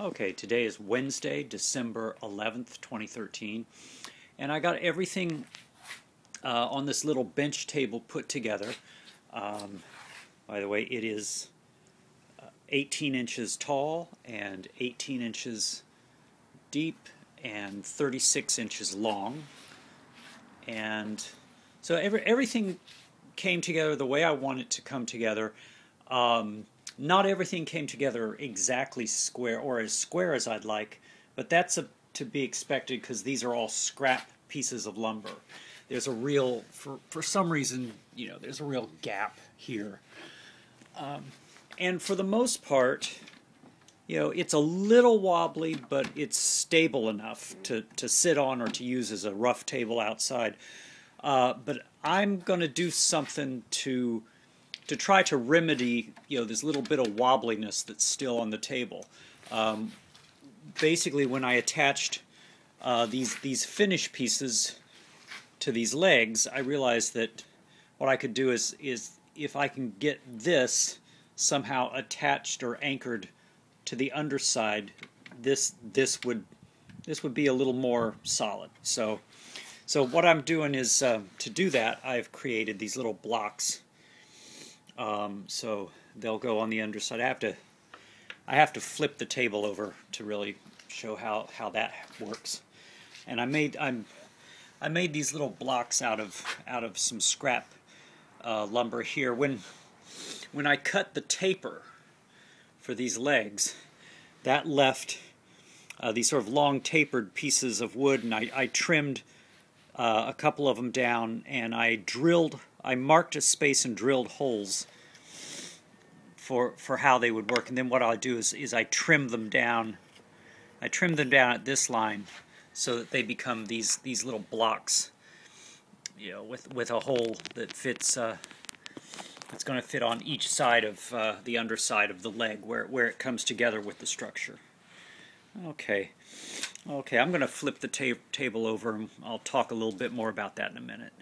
Okay, today is Wednesday, December 11th, 2013, and I got everything on this little bench table put together. By the way, it is 18 inches tall and 18 inches deep and 36 inches long. And so everything came together the way I want it to come together. Not everything came together exactly square or as square as I'd like, but that's to be expected because these are all scrap pieces of lumber. There's a real, for some reason, there's a real gap here. And for the most part, it's a little wobbly, but it's stable enough to sit on or to use as a rough table outside. But I'm going to do something to try to remedy, this little bit of wobbliness that's still on the table. Basically, when I attached these finish pieces to these legs, I realized that what I could do is if I can get this somehow attached or anchored to the underside, this would be a little more solid. So what I'm doing is to do that, I've created these little blocks. So they'll go on the underside. I have to flip the table over to really show how that works. And I made these little blocks out of some scrap lumber here. When I cut the taper for these legs, that left these sort of long tapered pieces of wood, and I trimmed a couple of them down, and I marked a space and drilled holes for how they would work. And then what I'll do is I trim them down. I trim them down at this line so that they become these little blocks, with a hole that fits. It's going to fit on each side of the underside of the leg where it comes together with the structure. Okay, I'm going to flip the table over, and I'll talk a little bit more about that in a minute.